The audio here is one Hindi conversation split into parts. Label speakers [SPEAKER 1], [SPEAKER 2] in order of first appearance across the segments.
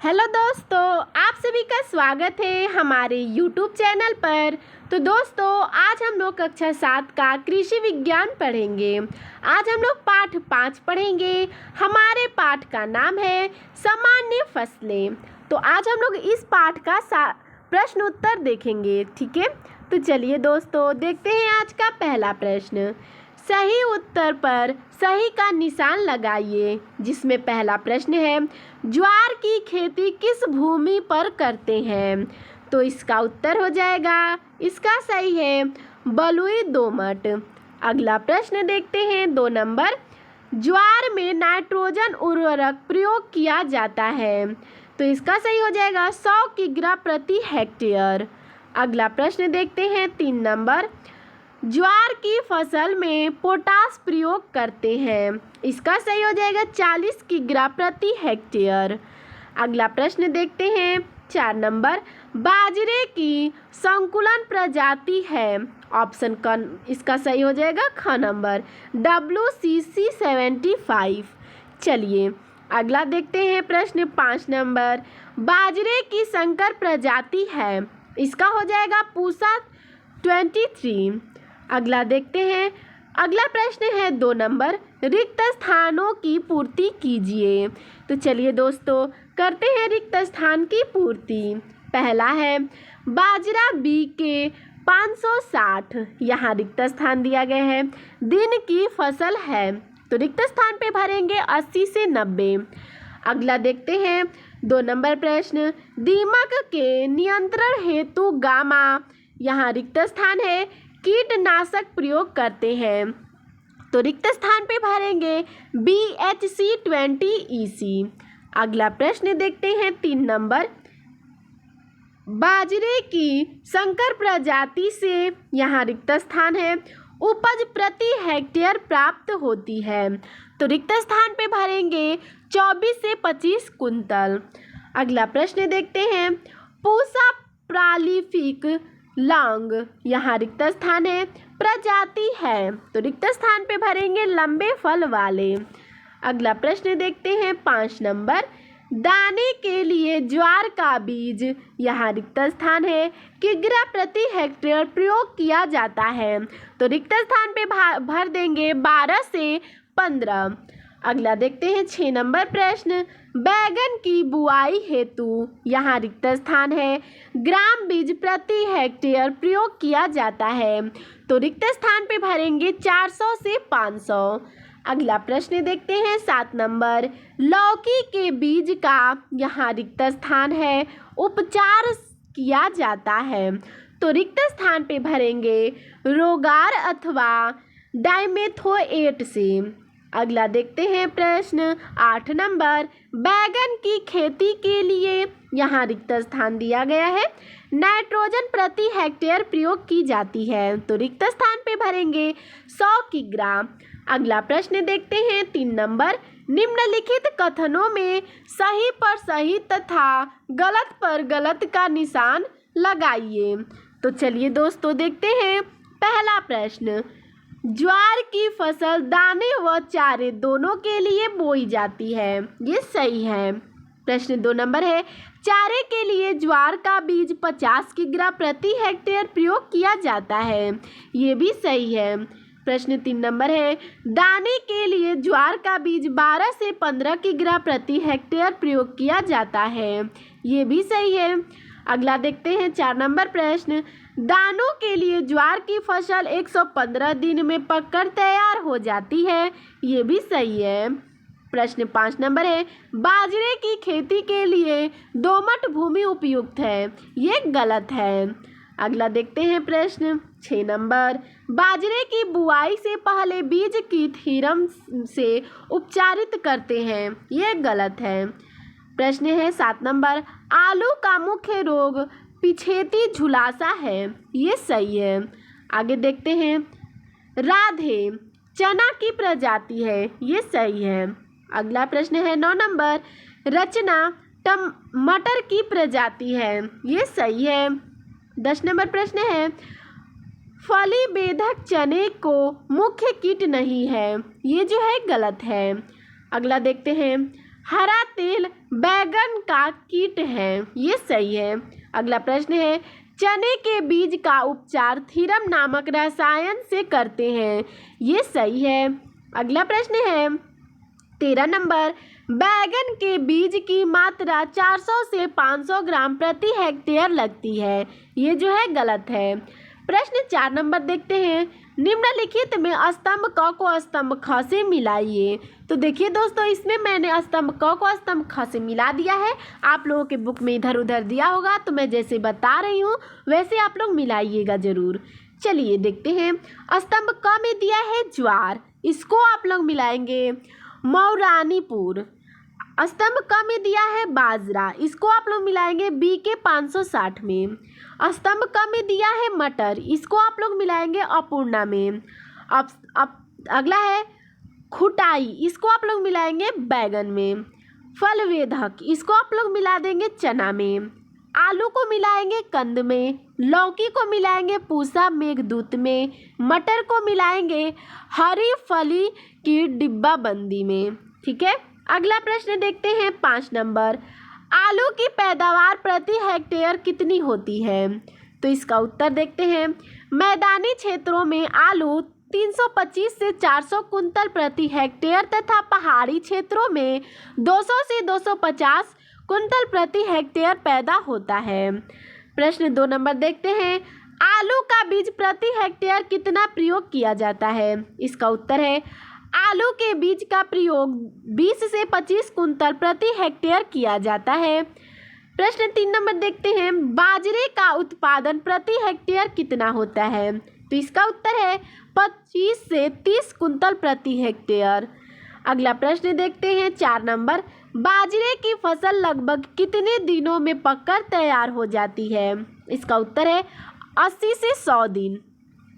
[SPEAKER 1] हेलो दोस्तों, आप सभी का स्वागत है हमारे YouTube चैनल पर। तो दोस्तों, आज हम लोग कक्षा 7 का कृषि विज्ञान पढ़ेंगे। आज हम लोग पाठ 5 पढ़ेंगे। हमारे पाठ का नाम है सामान्य फसलें। तो आज हम लोग इस पाठ का प्रश्न उत्तर देखेंगे, ठीक है। तो चलिए दोस्तों, देखते हैं आज का पहला प्रश्न। सही उत्तर पर सही का निशान लगाइए, जिसमें पहला प्रश्न है ज्वार की खेती किस भूमि पर करते हैं। तो इसका उत्तर हो जाएगा, इसका सही है बलुई दोमट। अगला प्रश्न देखते हैं 2 नंबर। ज्वार में नाइट्रोजन उर्वरक प्रयोग किया जाता है। तो इसका सही हो जाएगा 100 किग्रा प्रति हेक्टेयर। अगला प्रश्न देखते हैं 3 नंबर। ज्वार की फसल में पोटास प्रयोग करते हैं। इसका सही हो जाएगा 40 किग्रा प्रति हेक्टेयर। अगला प्रश्न देखते हैं 4 नंबर। बाजरे की संकुलन प्रजाति है। ऑप्शन क इसका सही हो जाएगा ख नंबर WCC 75। चलिए अगला देखते हैं प्रश्न 5 नंबर। बाजरे की संकर प्रजाति है। इसका हो जाएगा पूसा 23। अगला देखते हैं, अगला प्रश्न है 2 नंबर। रिक्त स्थानों की पूर्ति कीजिए। तो चलिए दोस्तों, करते हैं रिक्त स्थान की पूर्ति। पहला है बाजरा बी के 560, यहाँ रिक्त स्थान दिया गया है। दिन की फसल है, तो रिक्त स्थान पे भरेंगे 80 से 90। अगला देखते हैं 2 नंबर प्रश्न। दीमक के नियंत्रण हेतु गामा, यहाँ रिक्त स्थान है, कीटनाशक प्रयोग करते हैं। तो रिक्त स्थान पे भरेंगे BHC 20EC। अगला प्रश्न देखते हैं 3 नंबर। बाजरे की संकर प्रजाति से, यहाँ रिक्त स्थान है, उपज प्रति हेक्टेयर प्राप्त होती है। तो रिक्त स्थान पे भरेंगे 24 से 25 कुंतल। अगला प्रश्न देखते हैं। पूसा प्रालिफिक लौंग, यहाँ रिक्त स्थान है, प्रजाति है। तो रिक्त स्थान पे भरेंगे लंबे फल वाले। अगला प्रश्न देखते हैं 5 नंबर। दाने के लिए ज्वार का बीज, यहाँ रिक्त स्थान है, किग्रा प्रति हेक्टेयर प्रयोग किया जाता है। तो रिक्त स्थान पे भर देंगे 12 से 15। अगला देखते हैं 6 नंबर प्रश्न। बैगन की बुआई हेतु, यहाँ रिक्त स्थान है, ग्राम बीज प्रति हेक्टेयर प्रयोग किया जाता है। तो रिक्त स्थान पे भरेंगे 400 से 500। अगला प्रश्न देखते हैं 7 नंबर। लौकी के बीज का, यहाँ रिक्त स्थान है, उपचार किया जाता है। तो रिक्त स्थान पे भरेंगे रोगार अथवा डाइमेथोएट से। अगला देखते हैं प्रश्न 8 नंबर। बैगन की खेती के लिए, यहाँ रिक्त स्थान दिया गया है, नाइट्रोजन प्रति हेक्टेयर प्रयोग की जाती है। तो रिक्त स्थान पे भरेंगे 100 किग्रा। अगला प्रश्न देखते हैं 3 नंबर। निम्नलिखित कथनों में सही पर सही तथा गलत पर गलत का निशान लगाइए। तो चलिए दोस्तों, देखते हैं पहला प्रश्न। ज्वार की फसल दाने व चारे दोनों के लिए बोई जाती है, ये सही है। प्रश्न 2 नंबर है। चारे के लिए ज्वार का बीज 50 किग्रा प्रति हेक्टेयर प्रयोग किया जाता है, ये भी सही है। प्रश्न 3 नंबर है। दाने के लिए ज्वार का बीज 12 से 15 किग्रा प्रति हेक्टेयर प्रयोग किया जाता है, ये भी सही है। अगला देखते हैं 4 नंबर प्रश्न। दानों के लिए ज्वार की फसल 115 दिन में पककर तैयार हो जाती है, ये भी सही है। प्रश्न 5 नंबर है। बाजरे की खेती के लिए दोमट भूमि उपयुक्त है, ये गलत है। अगला देखते हैं प्रश्न 6 नंबर। बाजरे की बुआई से पहले बीज की थीरम से उपचारित करते हैं, ये गलत है। प्रश्न है 7 नंबर। आलू का मुख्य रोग पिछेती झुलासा है, ये सही है। आगे देखते हैं। राधे चना की प्रजाति है, ये सही है। अगला प्रश्न है 9 नंबर। रचना मटर की प्रजाति है, ये सही है। 10 नंबर प्रश्न है। फली बेधक चने को मुख्य कीट नहीं है, ये जो है गलत है। अगला देखते हैं। हरा तेल बैगन का कीट है। ये सही है। अगला प्रश्न है, चने के बीज का उपचार थीरम नामक रसायन से करते हैं। ये सही है। अगला प्रश्न है 13 नंबर, बैगन के बीज की मात्रा 400 से 500 ग्राम प्रति हेक्टेयर लगती है। ये जो है गलत है। प्रश्न 4 नंबर देखते हैं, निम्नलिखित में स्तंभ क को स्तंभ ख से मिलाइए। तो देखिए दोस्तों, इसमें मैंने स्तंभ क को स्तंभ ख से मिला दिया है। आप लोगों के बुक में इधर उधर दिया होगा, तो मैं जैसे बता रही हूँ वैसे आप लोग मिलाइएगा जरूर। चलिए देखते हैं। स्तंभ क में दिया है ज्वार, इसको आप लोग मिलाएंगे। मौरानीपुर। स्तंभ क में दिया है बाजरा, इसको आप लोग मिलाएंगे बी के 560 में। स्तंभ क में दिया है मटर, इसको आप लोग मिलाएंगे अपूर्णा में। अब अगला है खुटाई, इसको आप लोग मिलाएंगे बैगन में। फलवेधक, इसको आप लोग मिला देंगे चना में। आलू को मिलाएंगे कंद में। लौकी को मिलाएंगे पूसा मेघदूत में। मटर को मिलाएंगे हरी फली की डिब्बाबंदी में। ठीक है। अगला प्रश्न देखते हैं 5 नंबर, आलू की पैदावार प्रति हेक्टेयर कितनी होती है। तो इसका उत्तर देखते हैं। मैदानी क्षेत्रों में आलू 325 से 400 कुंतल प्रति हेक्टेयर तथा पहाड़ी क्षेत्रों में 200 से 250 कुंतल प्रति हेक्टेयर पैदा होता है। प्रश्न 2 नंबर देखते हैं, आलू का बीज प्रति हेक्टेयर कितना प्रयोग किया जाता है। इसका उत्तर है आलू के बीज का प्रयोग 20 से 25 कुंतल प्रति हेक्टेयर किया जाता है। प्रश्न 3 नंबर देखते हैं, बाजरे का उत्पादन प्रति हेक्टेयर कितना होता है। तो इसका उत्तर है 25 से 30 कुंतल प्रति हेक्टेयर। अगला प्रश्न देखते हैं 4 नंबर, बाजरे की फसल लगभग कितने दिनों में पककर तैयार हो जाती है। इसका उत्तर है 80 से 100 दिन।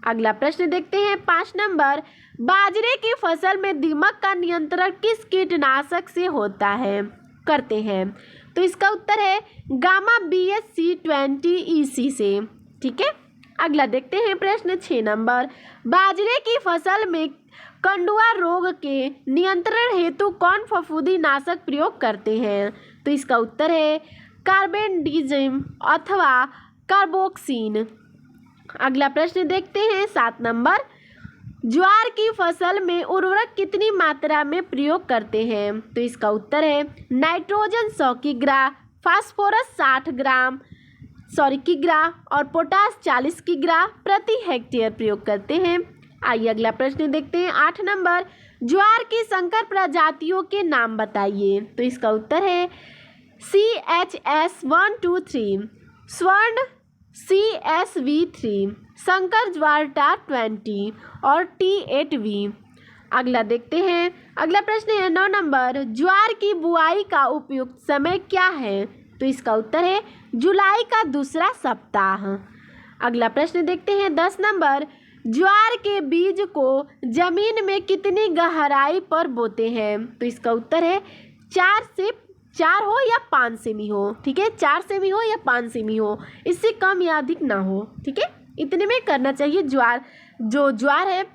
[SPEAKER 1] अगला प्रश्न देखते हैं 5 नंबर, बाजरे की फसल में दीमक का नियंत्रण किस कीटनाशक से होता है करते हैं। तो इसका उत्तर है गामा BSC 20 EC से। ठीक है। अगला देखते हैं प्रश्न 6 नंबर, बाजरे की फसल में कंडुआ रोग के नियंत्रण हेतु कौन फफूंदी नाशक प्रयोग करते हैं। तो इसका उत्तर है कार्बेंडिजिम अथवा कार्बोक्सिन। अगला प्रश्न देखते हैं 7 नंबर, ज्वार की फसल में उर्वरक कितनी मात्रा में प्रयोग करते हैं। तो इसका उत्तर है नाइट्रोजन 100 किग्रा, फास्फोरस 60 किग्रा और पोटास 40 किग्रा प्रति हेक्टेयर प्रयोग करते हैं। आइए अगला प्रश्न देखते हैं 8 नंबर, ज्वार की संकर प्रजातियों के नाम बताइए। तो इसका उत्तर है CHS 123, स्वर्ण CSV3, संकर ज्वार टार 20 और T8V। अगला देखते हैं। अगला प्रश्न है 9 नंबर, ज्वार की बुआई का उपयुक्त समय क्या है। तो इसका उत्तर है जुलाई का दूसरा सप्ताह। अगला प्रश्न देखते हैं 10 नंबर, ज्वार के बीज को जमीन में कितनी गहराई पर बोते हैं। तो इसका उत्तर है 4 हो या 5 सेमी हो। ठीक है, 4 सेमी हो या 5 सेमी हो, इससे कम या अधिक ना हो। ठीक है, इतने में करना चाहिए। ज्वार है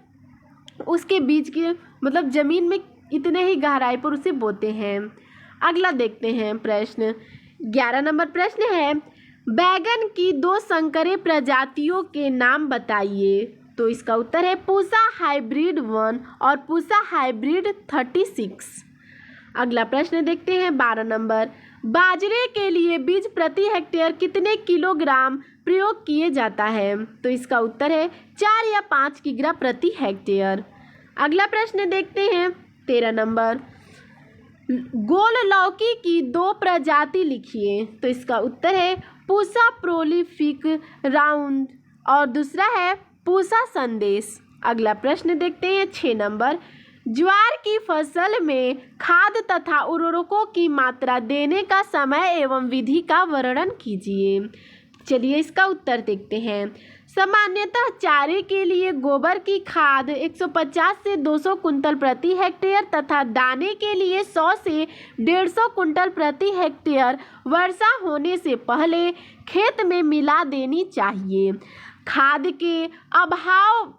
[SPEAKER 1] उसके बीज के मतलब जमीन में इतने ही गहराई पर उसे बोते हैं। अगला देखते हैं प्रश्न 11 नंबर प्रश्न है, बैगन की 2 संकरे प्रजातियों के नाम बताइए। तो इसका उत्तर है पूसा हाइब्रिड 1 और पूसा हाइब्रिड 36। अगला प्रश्न देखते हैं 12 नंबर, बाजरे के लिए बीज प्रति हेक्टेयर कितने किलोग्राम प्रयोग किए जाता है। तो इसका उत्तर है 4 या 5 किग्रा प्रति हेक्टेयर। अगला प्रश्न देखते हैं 13 नंबर, गोल लौकी की 2 प्रजाति लिखिए। तो इसका उत्तर है पूसा प्रोलिफिक राउंड और दूसरा है पूसा संदेश। अगला प्रश्न देखते हैं 6 नंबर, ज्वार की फसल में खाद तथा उर्वरकों की मात्रा देने का समय एवं विधि का वर्णन कीजिए। चलिए इसका उत्तर देखते हैं। सामान्यतः चारे के लिए गोबर की खाद 150 से 200 कुंतल प्रति हेक्टेयर तथा दाने के लिए 100 से 150 कुंतल प्रति हेक्टेयर वर्षा होने से पहले खेत में मिला देनी चाहिए। खाद के अभाव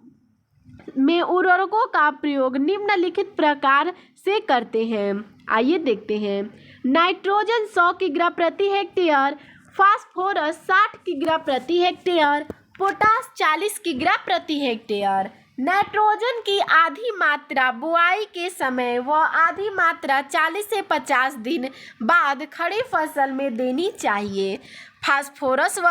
[SPEAKER 1] में उर्वरकों का प्रयोग निम्नलिखित प्रकार से करते हैं। आइए देखते हैं। नाइट्रोजन 100 किग्रा प्रति हेक्टेयर, फास्फोरस 60 किग्रा प्रति हेक्टेयर, पोटास 40 किग्रा प्रति हेक्टेयर। नाइट्रोजन की आधी मात्रा बुआई के समय व आधी मात्रा 40 से 50 दिन बाद खड़ी फसल में देनी चाहिए। फास्फोरस व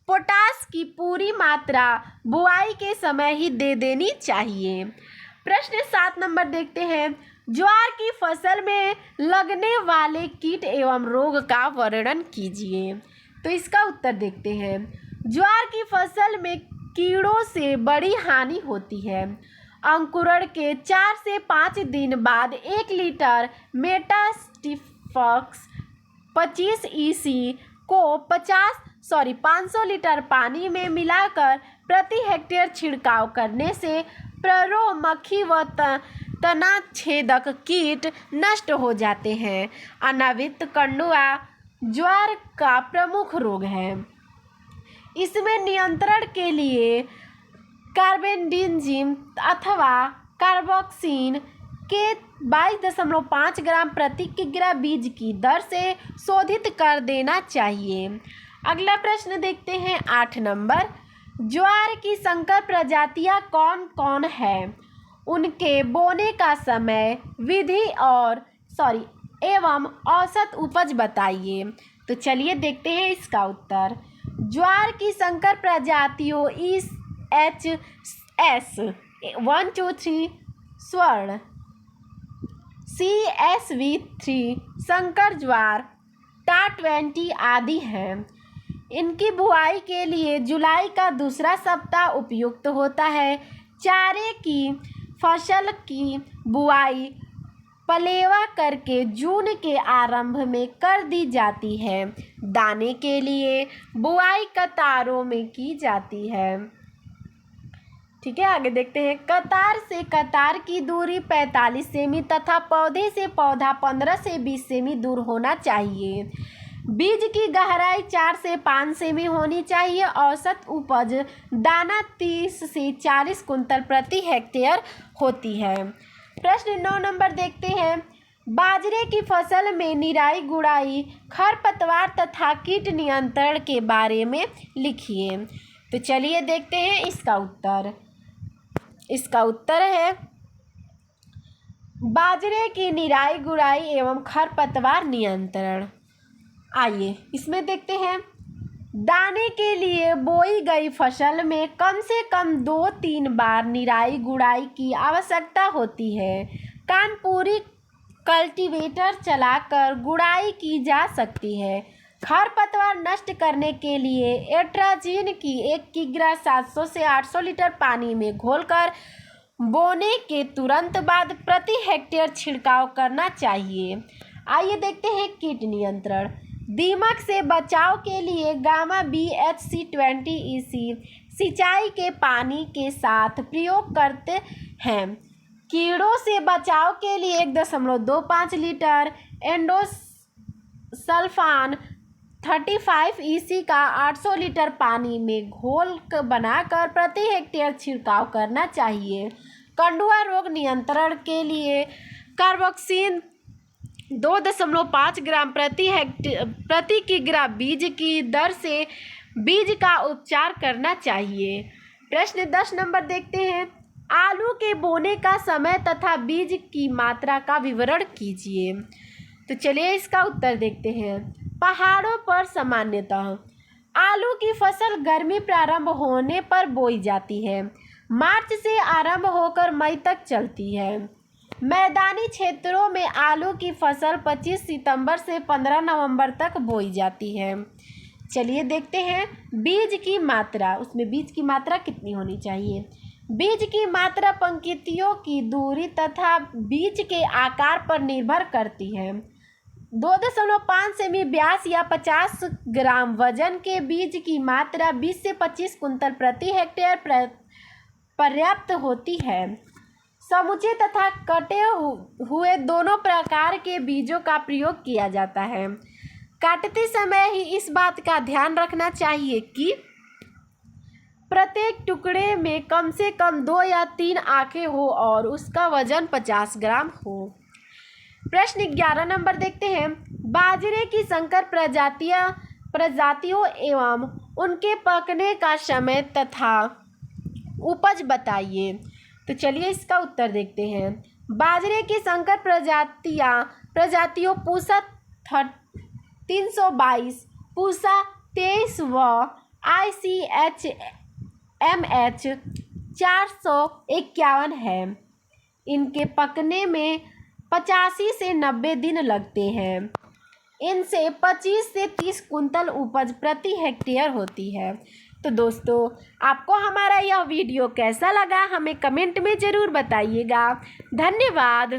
[SPEAKER 1] पोटास की पूरी मात्रा बुआई के समय ही दे देनी चाहिए। प्रश्न 7 नंबर देखते हैं। ज्वार की फसल में लगने वाले कीट एवं रोग का वर्णन कीजिए। तो इसका उत्तर देखते हैं। ज्वार की फसल में कीड़ों से बड़ी हानि होती है। अंकुरण के 4 से 5 दिन बाद 1 लीटर मेटास्टिफॉक्स 25 EC को 500 लीटर पानी में मिलाकर प्रति हेक्टेयर छिड़काव करने से प्ररो, मक्खी व तना छेदक कीट नष्ट हो जाते हैं। अनावृत कंडुआ ज्वार का प्रमुख रोग है। इसमें नियंत्रण के लिए कार्बेंडिजिम अथवा कार्बोक्सिन के 22.5 ग्राम प्रति किग्रा बीज की दर से शोधित कर देना चाहिए। अगला प्रश्न देखते हैं 8 नंबर। ज्वार की संकर प्रजातियां कौन कौन है? उनके बोने का समय, विधि एवं औसत उपज बताइए। तो चलिए देखते हैं इसका उत्तर। ज्वार की संकर प्रजातियों EHS 123 स्वर्ण, CSV3 संकर ज्वार, TA20 आदि हैं। इनकी बुआई के लिए जुलाई का दूसरा सप्ताह उपयुक्त होता है। चारे की फसल की बुआई पलेवा करके जून के आरंभ में कर दी जाती है। दाने के लिए बुआई कतारों में की जाती है। ठीक है, आगे देखते हैं। कतार से कतार की दूरी 45 सेमी तथा पौधे से पौधा 15 से 20 सेमी दूर होना चाहिए। बीज की गहराई 4 से 5 सेमी होनी चाहिए। औसत उपज दाना 30 से 40 कुंतल प्रति हेक्टेयर होती है। प्रश्न 9 नंबर देखते हैं। बाजरे की फसल में निराई गुड़ाई, खरपतवार तथा कीट नियंत्रण के बारे में लिखिए। तो चलिए देखते हैं इसका उत्तर। इसका उत्तर है बाजरे की निराई गुड़ाई एवं खरपतवार नियंत्रण। आइए इसमें देखते हैं। दाने के लिए बोई गई फसल में कम से कम 2-3 बार निराई गुड़ाई की आवश्यकता होती है। कानपुरी कल्टीवेटर चलाकर गुड़ाई की जा सकती है। खरपतवार नष्ट करने के लिए एट्राजीन की 1 किग्रा 700 से 800 लीटर पानी में घोलकर बोने के तुरंत बाद प्रति हेक्टेयर छिड़काव करना चाहिए। आइए देखते हैं कीट नियंत्रण। दीमक से बचाव के लिए गामा BHC 20 EC सिंचाई के पानी के साथ प्रयोग करते हैं। कीड़ों से बचाव के लिए 1.25 लीटर एंडोसल्फान 35 EC का 800 लीटर पानी में घोल बनाकर प्रति हेक्टेयर छिड़काव करना चाहिए। कंडुआ रोग नियंत्रण के लिए कार्बोक्सिन 2.5 ग्राम प्रति किग्रा बीज की दर से बीज का उपचार करना चाहिए। प्रश्न 10 नंबर देखते हैं। आलू के बोने का समय तथा बीज की मात्रा का विवरण कीजिए। तो चलिए इसका उत्तर देखते हैं। पहाड़ों पर सामान्यतः आलू की फसल गर्मी प्रारंभ होने पर बोई जाती है। मार्च से आरंभ होकर मई तक चलती है। मैदानी क्षेत्रों में आलू की फसल 25 सितंबर से 15 नवंबर तक बोई जाती है। चलिए देखते हैं बीज की मात्रा। उसमें बीज की मात्रा कितनी होनी चाहिए? बीज की मात्रा पंक्तियों की दूरी तथा बीज के आकार पर निर्भर करती है। 2.5 सेमी व्यास या 50 ग्राम वजन के बीज की मात्रा 20 से 25 कुंतल प्रति हेक्टेयर पर्याप्त होती है। समूचे तथा कटे हुए दोनों प्रकार के बीजों का प्रयोग किया जाता है। काटते समय ही इस बात का ध्यान रखना चाहिए कि प्रत्येक टुकड़े में कम से कम 2 या 3 आंखें हो और उसका वजन 50 ग्राम हो। प्रश्न 11 नंबर देखते हैं। बाजरे की संकर प्रजातियों एवं उनके पकने का समय तथा उपज बताइए। तो चलिए इसका उत्तर देखते हैं। बाजरे की संकर प्रजातियों पूसा 322, पूसा 23 व ICH-MH 451 है। इनके पकने में 85 से 90 दिन लगते हैं। इनसे 25 से 30 कुंतल उपज प्रति हेक्टेयर होती है। तो दोस्तों, आपको हमारा यह वीडियो कैसा लगा हमें कमेंट में ज़रूर बताइएगा। धन्यवाद।